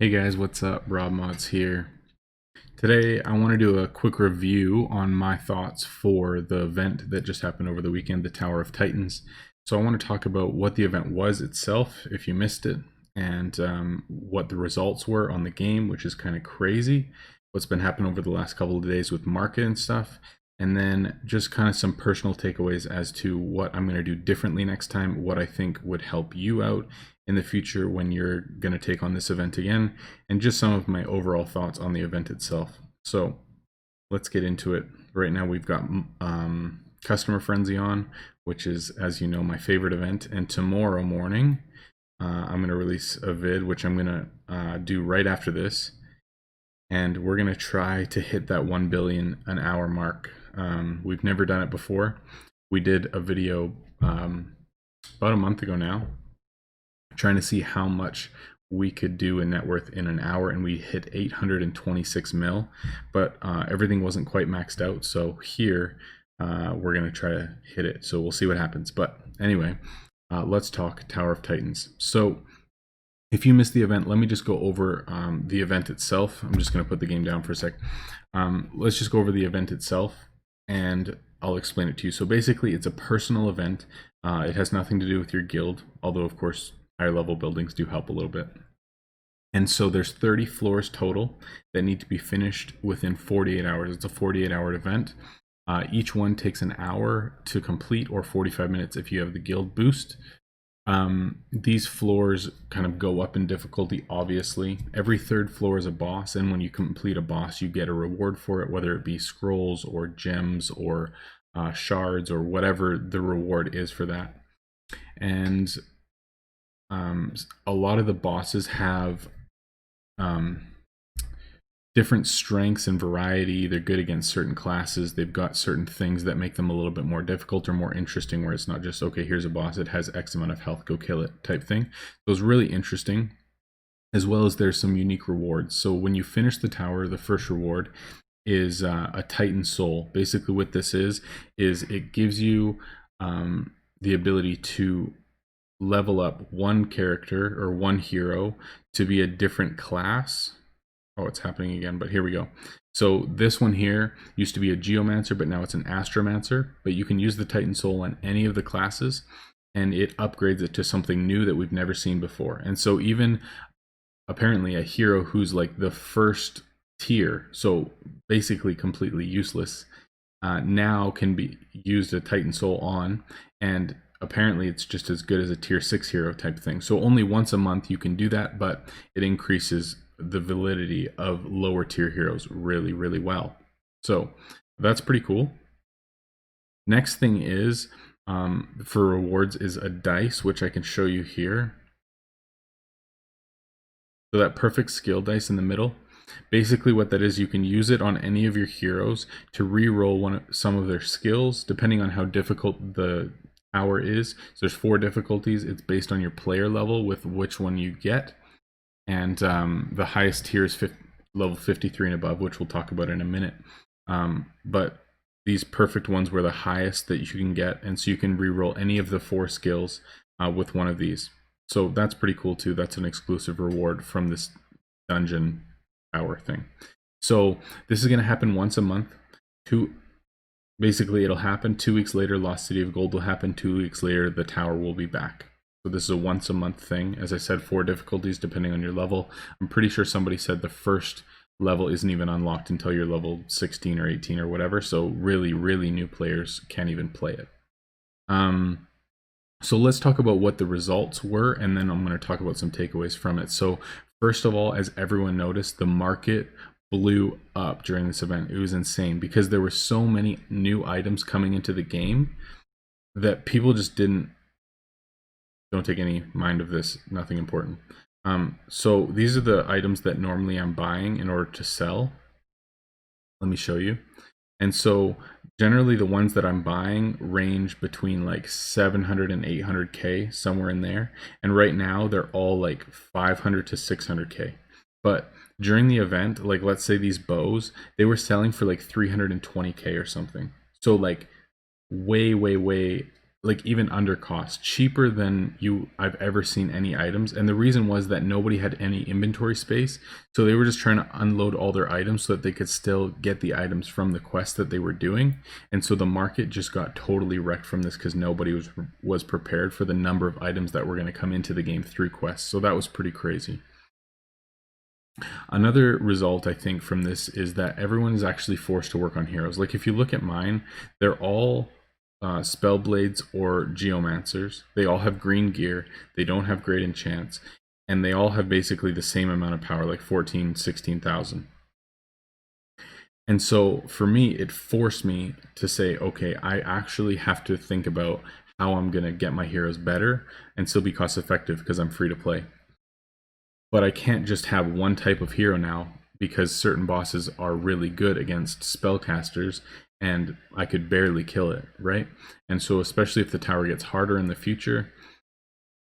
Hey guys, what's up? Rob Mods here. Today I want to do a quick review on my thoughts for the event that just happened over the weekend, the Tower of Titans. So I want to talk about what the event was itself, if you missed it, and what the results were on the game, which is kind of crazy. What's been happening over the last couple of days with market and stuff, and then just kind of some personal takeaways as to what I'm going to do differently next time, what I think would help you out in the future when you're going to take on this event again, and just some of my overall thoughts on the event itself. So let's get into it. Right now we've got Customer Frenzy on, which is, as you know, my favorite event. And tomorrow morning, I'm going to release a vid, which I'm going to do right after this. And we're going to try to hit that 1 billion an hour mark. We've never done it before. We did a video about a month ago now, trying to see how much we could do in net worth in an hour, and we hit 826 mil, but everything wasn't quite maxed out. So here we're going to try to hit it. So we'll see what happens. But anyway, let's talk Tower of Titans. So if you missed the event, let me just go over the event itself. I'm just going to put the game down for a sec. Let's just go over the event itself and I'll explain it to you. So basically it's a personal event. It has nothing to do with your guild, although of course higher level buildings do help a little bit. And so there's 30 floors total that need to be finished within 48 hours. It's a 48-hour event. Each one takes an hour to complete, or 45 minutes if you have the guild boost. These floors kind of go up in difficulty, obviously. Every third floor is a boss, and when you complete a boss, you get a reward for it, whether it be scrolls or gems or shards or whatever the reward is for that. And a lot of the bosses have different strengths and variety. They're good against certain classes. They've got certain things that make them a little bit more difficult or more interesting, where it's not just, okay, here's a boss, it has X amount of health, go kill it type thing. So it's really interesting, as well as there's some unique rewards. So when you finish the tower, the first reward is a Titan soul. Basically what this is it gives you the ability to level up one character or one hero to be a different class. Oh, it's happening again, but here we go. So this one here used to be a Geomancer, but now it's an Astromancer. But you can use the Titan Soul on any of the classes, and it upgrades it to something new that we've never seen before. And so even apparently a hero who's like the first tier, so basically completely useless, now can be used a Titan Soul on, and apparently it's just as good as a tier 6 hero type thing. So only once a month you can do that, but it increases the validity of lower tier heroes really, really well. So that's pretty cool. Next thing is for rewards is a dice, which I can show you here. So that perfect skill dice in the middle, basically what that is, you can use it on any of your heroes to re-roll some of their skills depending on how difficult the tower is. So there's 4 difficulties. It's based on your player level with which one you get. And the highest tier is level 53 and above, which we'll talk about in a minute. But these perfect ones were the highest that you can get, and so you can re-roll any of the 4 skills with one of these. So that's pretty cool too. That's an exclusive reward from this dungeon hour thing. So this is going to happen once a month. Basically it'll happen 2 weeks later. Lost City of Gold will happen 2 weeks later. The tower will be back. So this is a once a month thing. As I said, 4 difficulties depending on your level. I'm pretty sure somebody said the first level isn't even unlocked until you're level 16 or 18 or whatever. So really, really new players can't even play it. So let's talk about what the results were, and then I'm going to talk about some takeaways from it. So first of all, as everyone noticed, the market blew up during this event. It was insane because there were so many new items coming into the game that people just don't take any mind of this, nothing important. So these are the items that normally I'm buying in order to sell. Let me show you. And so generally the ones that I'm buying range between like 700 and 800k, somewhere in there. And right now they're all like 500 to 600k. But during the event, like let's say these bows, they were selling for like 320k or something. So like way, way, way like even under cost, cheaper than I've ever seen any items. And the reason was that nobody had any inventory space, so they were just trying to unload all their items so that they could still get the items from the quest that they were doing. And so the market just got totally wrecked from this because nobody was prepared for the number of items that were going to come into the game through quests. So that was pretty crazy. Another result I think from this is that everyone is actually forced to work on heroes. Like if you look at mine, they're all Spellblades or Geomancers. They all have green gear. They don't have great enchants. And they all have basically the same amount of power, like 14, 16,000. And so for me, it forced me to say, okay, I actually have to think about how I'm going to get my heroes better and still be cost effective because I'm free to play. But I can't just have one type of hero now because certain bosses are really good against spellcasters and I could barely kill it, right? And so especially if the tower gets harder in the future,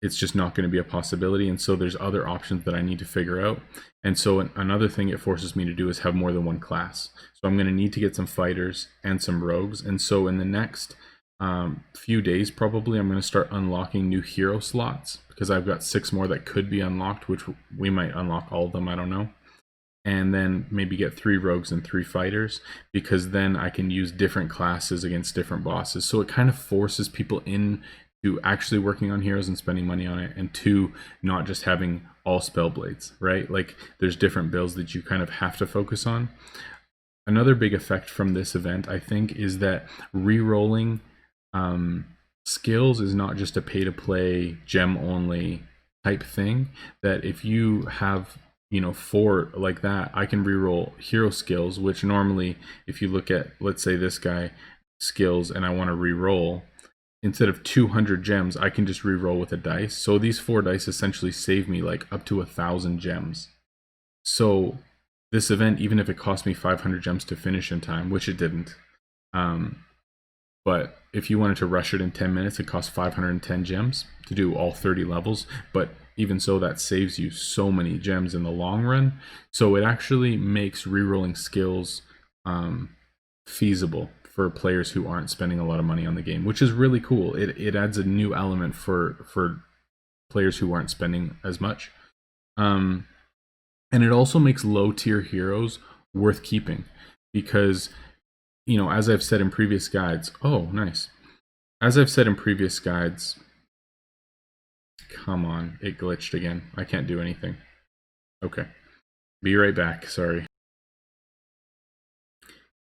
it's just not going to be a possibility. And so there's other options that I need to figure out. And so another thing it forces me to do is have more than one class. So I'm going to need to get some fighters and some rogues. And so in the next few days, probably, I'm going to start unlocking new hero slots because I've got 6 more that could be unlocked, which we might unlock all of them, I don't know. And then maybe get 3 rogues and 3 fighters, because then I can use different classes against different bosses. So it kind of forces people into actually working on heroes and spending money on it, and 2, not just having all Spellblades, right? Like there's different builds that you kind of have to focus on. Another big effect from this event, I think, is that re-rolling skills is not just a pay-to-play, gem-only type thing. That if you have 4 like that, I can reroll hero skills, which normally if you look at, let's say this guy skills and I want to reroll, instead of 200 gems, I can just reroll with a dice. So these 4 dice essentially save me like up to 1,000 gems. So this event, even if it cost me 500 gems to finish in time, which it didn't, but if you wanted to rush it in 10 minutes, it costs 510 gems to do all 30 levels. But even so, that saves you so many gems in the long run. So it actually makes rerolling skills feasible for players who aren't spending a lot of money on the game, which is really cool. It adds a new element for players who aren't spending as much. And it also makes low tier heroes worth keeping because, as I've said in previous guides, as I've said in previous guides, come on, it glitched again. I can't do anything. Okay, be right back, sorry.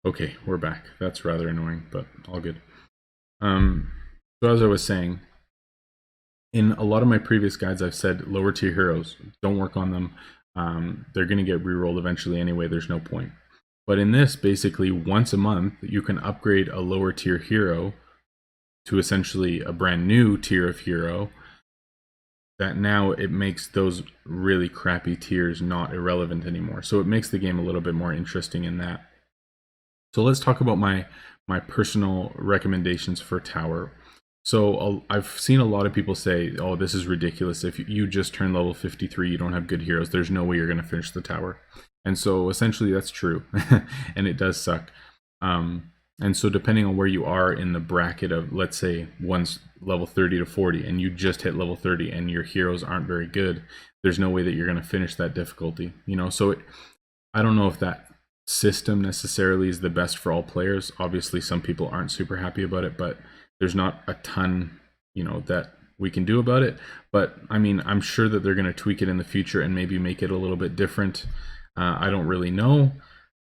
Okay, we're back. That's rather annoying, but all good. So as I was saying, in a lot of my previous guides, I've said lower tier heroes, don't work on them. They're going to get rerolled eventually anyway, there's no point. But in this, basically, once a month, you can upgrade a lower tier hero to essentially a brand new tier of hero that now it makes those really crappy tiers not irrelevant anymore. So it makes the game a little bit more interesting in that. So let's talk about my personal recommendations for tower. So I've seen a lot of people say, oh, this is ridiculous. If you just turn level 53, you don't have good heroes. There's no way you're going to finish the tower. And so essentially that's true. And it does suck. And so depending on where you are in the bracket of, let's say one's level 30 to 40 and you just hit level 30 and your heroes aren't very good, there's no way that you're going to finish that difficulty. So I don't know if that system necessarily is the best for all players. Obviously some people aren't super happy about it, but there's not a ton that we can do about it. But I mean, I'm sure that they're going to tweak it in the future and maybe make it a little bit different. I don't really know.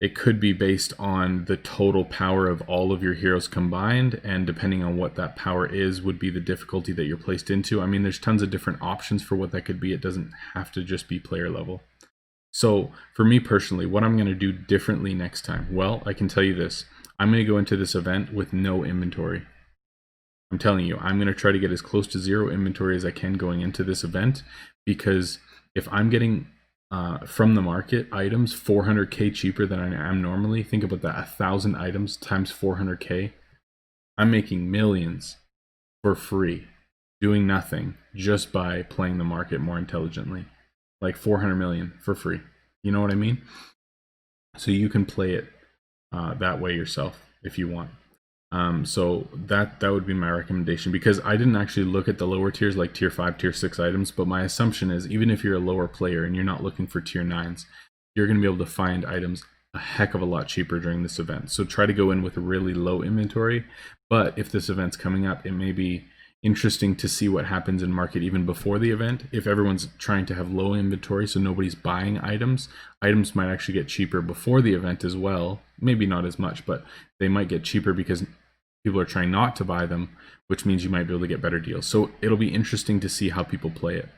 It could be based on the total power of all of your heroes combined, and depending on what that power is would be the difficulty that you're placed into. I mean, there's tons of different options for what that could be. It doesn't have to just be player level. So for me personally, what I'm going to do differently next time, well, I can tell you this. I'm going to go into this event with no inventory. I'm telling you, I'm going to try to get as close to 0 inventory as I can going into this event, because if I'm getting from the market items 400k cheaper than I am normally, think about that, 1,000 items times 400k, I'm making millions for free, doing nothing, just by playing the market more intelligently. Like 400 million for free. You know what I mean? So you can play it that way yourself if you want. So that would be my recommendation, because I didn't actually look at the lower tiers like tier 5, tier 6 items, but my assumption is even if you're a lower player and you're not looking for tier 9s, you're going to be able to find items a heck of a lot cheaper during this event. So try to go in with a really low inventory, but if this event's coming up, it may be interesting to see what happens in market even before the event. If everyone's trying to have low inventory so nobody's buying items might actually get cheaper before the event as well. Maybe not as much, but they might get cheaper because people are trying not to buy them, which means you might be able to get better deals. So it'll be interesting to see how people play it.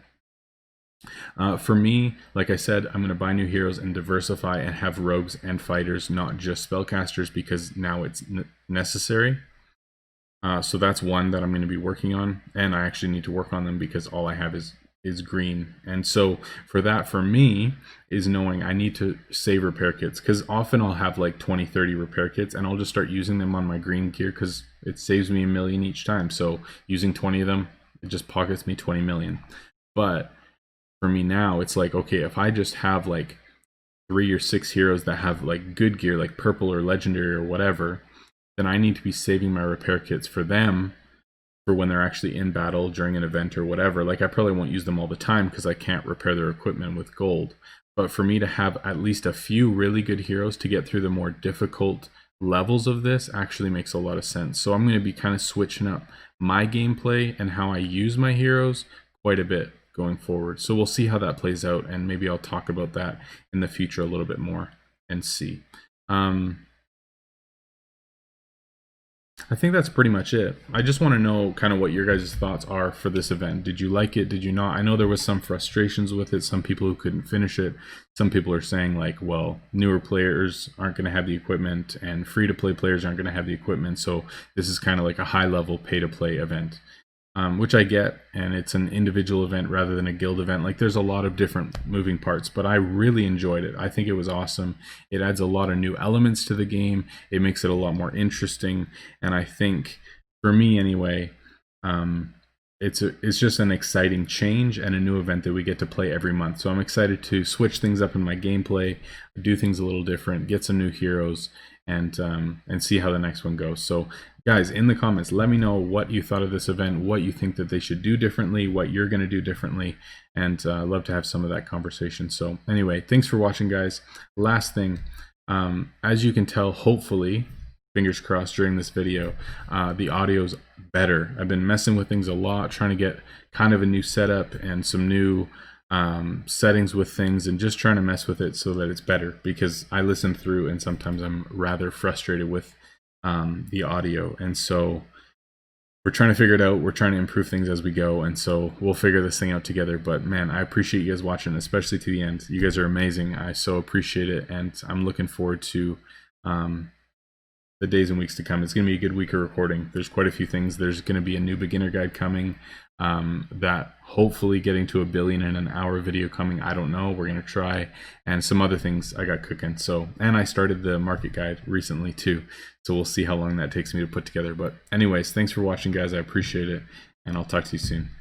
For me, like I said, I'm going to buy new heroes and diversify and have rogues and fighters, not just spellcasters, because now it's necessary. So that's one that I'm going to be working on, and I actually need to work on them because all I have is green. And so for that, for me, is knowing I need to save repair kits, because often I'll have like 20-30 repair kits and I'll just start using them on my green gear because it saves me 1 million each time. So using 20 of them, it just pockets me 20 million. But for me now, it's like, okay, if I just have like 3 or 6 heroes that have like good gear, like purple or legendary or whatever, then I need to be saving my repair kits for them for when they're actually in battle during an event or whatever. Like, I probably won't use them all the time because I can't repair their equipment with gold. But for me to have at least a few really good heroes to get through the more difficult levels of this actually makes a lot of sense. So I'm going to be kind of switching up my gameplay and how I use my heroes quite a bit going forward. So we'll see how that plays out, and maybe I'll talk about that in the future a little bit more and see. I think that's pretty much it. I just want to know kind of what your guys' thoughts are for this event. Did you like it? Did you not? I know there was some frustrations with it. Some people who couldn't finish it. Some people are saying like, well, newer players aren't going to have the equipment and free-to-play players aren't going to have the equipment. So this is kind of like a high-level pay-to-play event. Which I get, and it's an individual event rather than a guild event. Like, there's a lot of different moving parts, but I really enjoyed it. I think it was awesome. It adds a lot of new elements to the game. It makes it a lot more interesting, and I think, for me anyway, it's just an exciting change and a new event that we get to play every month. So I'm excited to switch things up in my gameplay, do things a little different, get some new heroes, and see how the next one goes. So guys, in the comments, let me know what you thought of this event, what you think that they should do differently, what you're going to do differently, and I'd love to have some of that conversation. So anyway, thanks for watching, guys. Last thing, as you can tell, hopefully, fingers crossed, during this video, the audio's better. I've been messing with things a lot, trying to get kind of a new setup and some new settings with things, and just trying to mess with it so that it's better, because I listen through and sometimes I'm rather frustrated with the audio, and so we're trying to figure it out. We're trying to improve things as we go, and so we'll figure this thing out together. But man, I appreciate you guys watching, especially to the end. You guys are amazing. I so appreciate it, and I'm looking forward to the days and weeks to come. It's going to be a good week of recording. There's quite a few things. There's going to be a new beginner guide coming, that hopefully getting to 1 billion in an hour video coming. I don't know. We're going to try, and some other things I got cooking. So, and I started the market guide recently too. So we'll see how long that takes me to put together. But anyways, thanks for watching, guys. I appreciate it, and I'll talk to you soon.